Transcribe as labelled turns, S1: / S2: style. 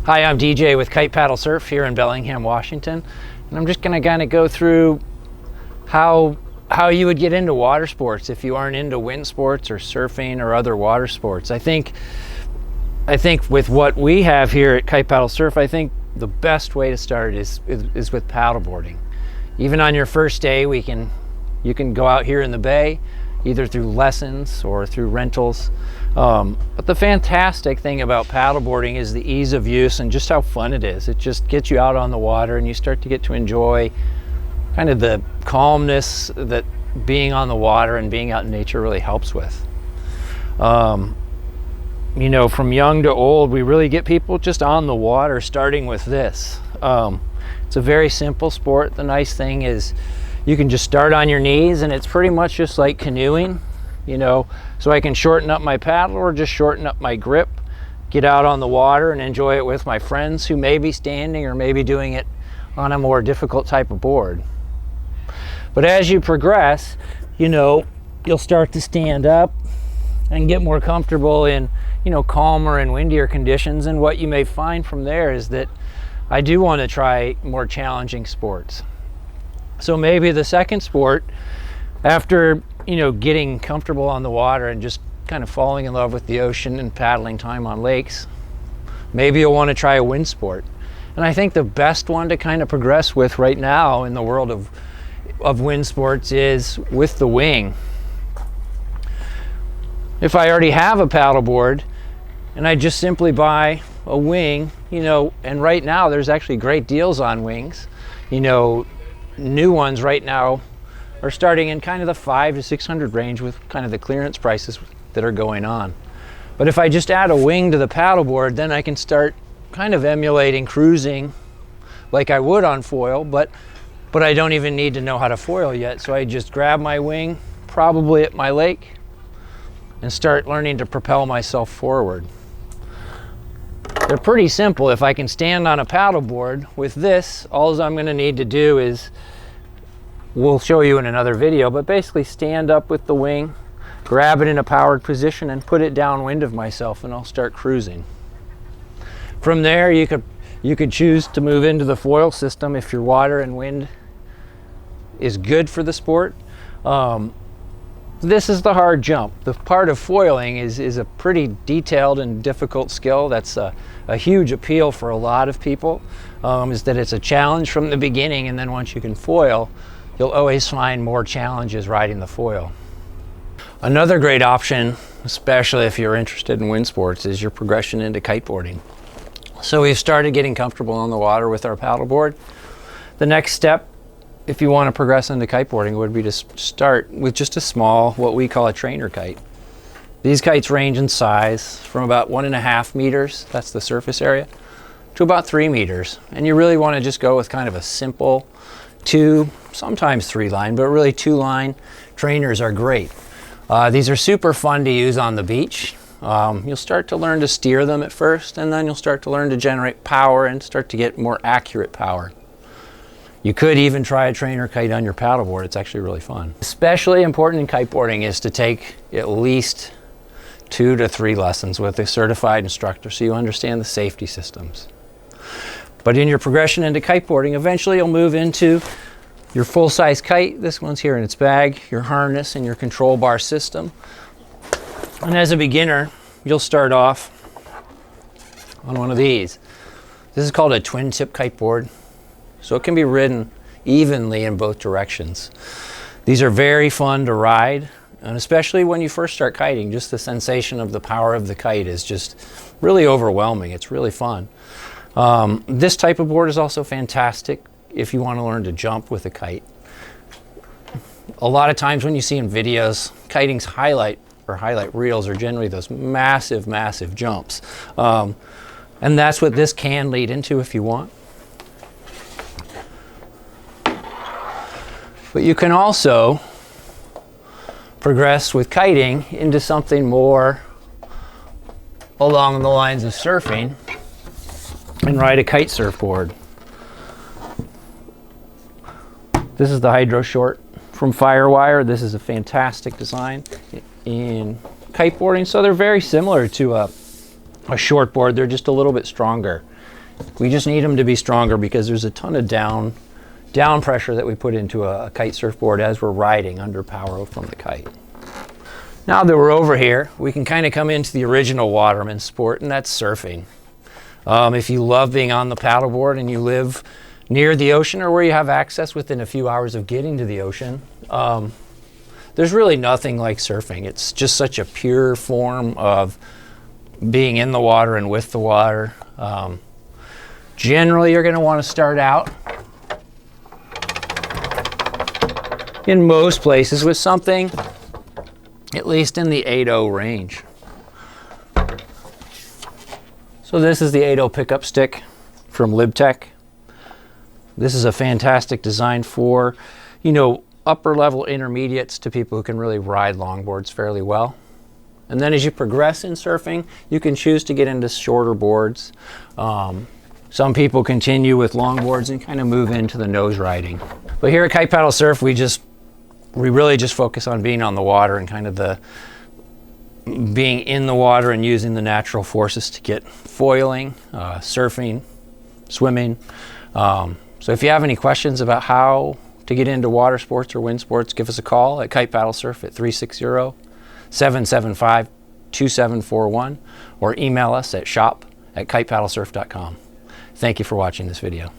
S1: Hi, I'm DJ with Kite Paddle Surf here in Bellingham, Washington, and I'm just going to kind of go through how you would get into water sports if you aren't into wind sports or surfing or other water sports. I think with what we have here at Kite Paddle Surf, I think the best way to start is with paddleboarding. Even on your first day, you can go out here in the bay, either through lessons or through rentals. But the fantastic thing about paddleboarding is the ease of use and just how fun it is. It just gets you out on the water and you start to get to enjoy kind of the calmness that being on the water and being out in nature really helps with. You know, from young to old, we really get people just on the water starting with this. It's a very simple sport. The nice thing is you can just start on your knees and it's pretty much just like canoeing, you know, so I can shorten up my paddle or just shorten up my grip, get out on the water and enjoy it with my friends who may be standing or maybe doing it on a more difficult type of board. But as you progress, you know, you'll start to stand up and get more comfortable in, you know, calmer and windier conditions. And what you may find from there is that I do want to try more challenging sports. So maybe the second sport, after, you know, getting comfortable on the water and just kind of falling in love with the ocean and paddling time on lakes, maybe you'll want to try a wind sport. And I think the best one to kind of progress with right now in the world of wind sports is with the wing. If I already have a paddleboard and I just simply buy a wing, you know, and right now there's actually great deals on wings. You know, new ones right now are starting in kind of the $500 to $600 range with kind of the clearance prices that are going on. But if I just add a wing to the paddleboard, then I can start kind of emulating cruising like I would on foil, but I don't even need to know how to foil yet. So I just grab my wing, probably at my lake, and start learning to propel myself forward. They're pretty simple. If I can stand on a paddleboard with this, all I'm going to need to do is, we'll show you in another video, but basically stand up with the wing, grab it in a powered position and put it downwind of myself and I'll start cruising. From there you could choose to move into the foil system if your water and wind is good for the sport. This is the hard jump. The part of foiling is a pretty detailed and difficult skill. That's a huge appeal for a lot of people, is that it's a challenge from the beginning, and then once you can foil, you'll always find more challenges riding the foil. Another great option, especially if you're interested in wind sports, is your progression into kiteboarding. So we've started getting comfortable on the water with our paddleboard. The next step, if you want to progress into kiteboarding, would be to start with just a small, what we call a trainer kite. These kites range in size from about 1.5 meters, that's the surface area, to about 3 meters. And you really want to just go with kind of a simple 2, sometimes 3 line, but really 2 line trainers are great. These are super fun to use on the beach. You'll start to learn to steer them at first, and then you'll start to learn to generate power and start to get more accurate power. You could even try a trainer kite on your paddleboard. It's actually really fun. Especially important in kiteboarding is to take at least 2 to 3 lessons with a certified instructor so you understand the safety systems. But in your progression into kiteboarding, eventually you'll move into your full-size kite. This one's here in its bag, your harness and your control bar system. And as a beginner, you'll start off on one of these. This is called a twin tip kiteboard. So it can be ridden evenly in both directions. These are very fun to ride, and especially when you first start kiting, just the sensation of the power of the kite is just really overwhelming. It's really fun. This type of board is also fantastic if you want to learn to jump with a kite. A lot of times when you see in videos, kiting's highlight reels are generally those massive, massive jumps. And that's what this can lead into if you want. But you can also progress with kiting into something more along the lines of surfing and ride a kite surfboard. This is the Hydro Short from Firewire. This is a fantastic design in kiteboarding. So they're very similar to a short board. They're just a little bit stronger. We just need them to be stronger because there's a ton of down pressure that we put into a kite surfboard as we're riding under power from the kite. Now that we're over here, we can kind of come into the original waterman sport, and that's surfing. If you love being on the paddleboard and you live near the ocean or where you have access within a few hours of getting to the ocean, there's really nothing like surfing. It's just such a pure form of being in the water and with the water. Generally, you're going to want to start out in most places with something at least in the 8.0 range. So this is the 8.0 pickup stick from LibTech. This is a fantastic design for, you know, upper level intermediates to people who can really ride longboards fairly well. And then as you progress in surfing, you can choose to get into shorter boards. Some people continue with longboards and kind of move into the nose riding. But here at Kite Paddle Surf, we really just focus on being on the water and kind of being in the water and using the natural forces to get foiling, surfing, swimming. So if you have any questions about how to get into water sports or wind sports, give us a call at Kite Paddle Surf at 360-775-2741 or email us at shop@kitepaddlesurf.com. Thank you for watching this video.